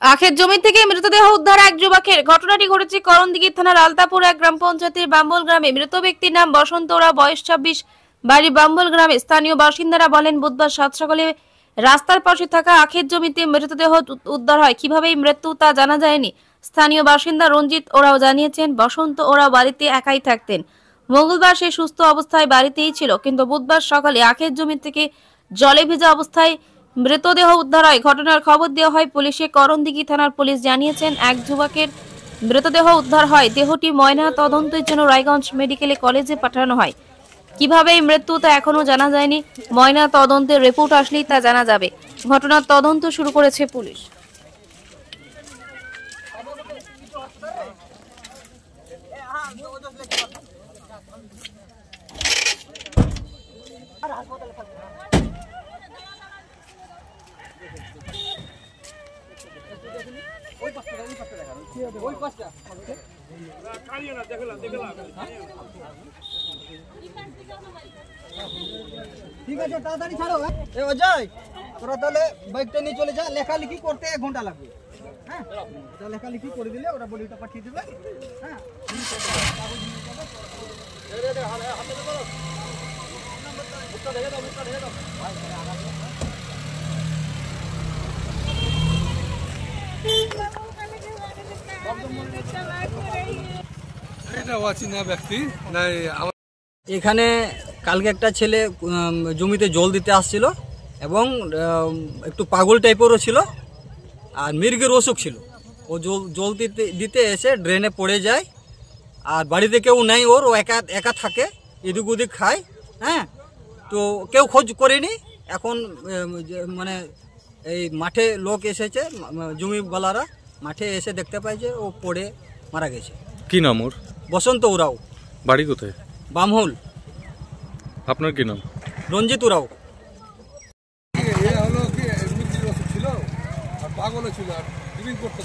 আখের জমি থেকে মৃতদেহ উদ্ধার এক যুবকের। ঘটনাটি ঘটেছে করণদিঘি থানার আলতাপুর এক গ্রাম পঞ্চায়েতের বাম্বল গ্রামে। মৃত ব্যক্তির নাম বসন্ত ওরাও, বয়স 26, বাড়ি বাম্বল গ্রামে। স্থানীয় বাসিন্দারা বলেন, বুধবার সাত সকালে রাস্তার পাশে থাকা আখের জমিতে মৃতদেহ উদ্ধার হয়। কিভাবে এই মৃত্যু তা জানা যায়নি। স্থানীয় বাসিন্দা রঞ্জিত ওরাও জানিয়েছেন, বসন্ত ওরাও বাড়িতে একাই থাকতেন। মঙ্গলবার সে সুস্থ অবস্থায় বাড়িতেই ছিল, কিন্তু বুধবার সকালে আখের জমি থেকে জলে ভেজা অবস্থায় মৃতদেহ উদ্ধার হয়। ঘটনার খবর দেওয়া হয় পুলিশে। করণদিঘি থানার পুলিশ জানিয়েছেন, এক যুবকের মৃতদেহ উদ্ধার হয়। দেহটি ময়না তদন্তের জন্য রায়গঞ্জ মেডিকেল কলেজে পাঠানো হয়। কিভাবে এই মৃত্যু তা এখনো জানা যায়নি। ময়না তদন্তের রিপোর্ট আসলেই তা জানা যাবে। ঘটনার তদন্ত শুরু করেছে পুলিশ। ঠিক আছে, তাড়াতাড়ি ছাড়ো। এ অজয়, তোরা তাহলে বাইকটা নিয়ে চলে যা। লেখালেখি করতে 1 ঘন্টা লাগবে। হ্যাঁ, তা লেখালেখি করে দিলে ওরা বডিটা পাঠিয়ে দেবে। হ্যাঁ, এখানে কালকে একটা ছেলে জমিতে জল দিতে আসছিল এবং একটু পাগল টাইপেরও ছিল আর মৃগের অসুখ ছিল। ও জল দিতে দিতে এসে ড্রেনে পড়ে যায়। আর বাড়িতে কেউ নেই ওর, ও একা একা থাকে, এদিক ওদিক খায়। হ্যাঁ, তো কেউ খোঁজ করেনি। এখন মানে এই মাঠে লোক এসেছে, জমিওয়ালারা মাঠে এসে দেখতে পায় যে ও পড়ে মারা গেছে। কি নাম ওর? বসন্ত ওরাও। বাড়ি কোথায়? বামহুল। আপনার কি নাম? রঞ্জিত ওরাও। ছিল আর পাগলও ছিল আর ড্রিঙ্ক করতো।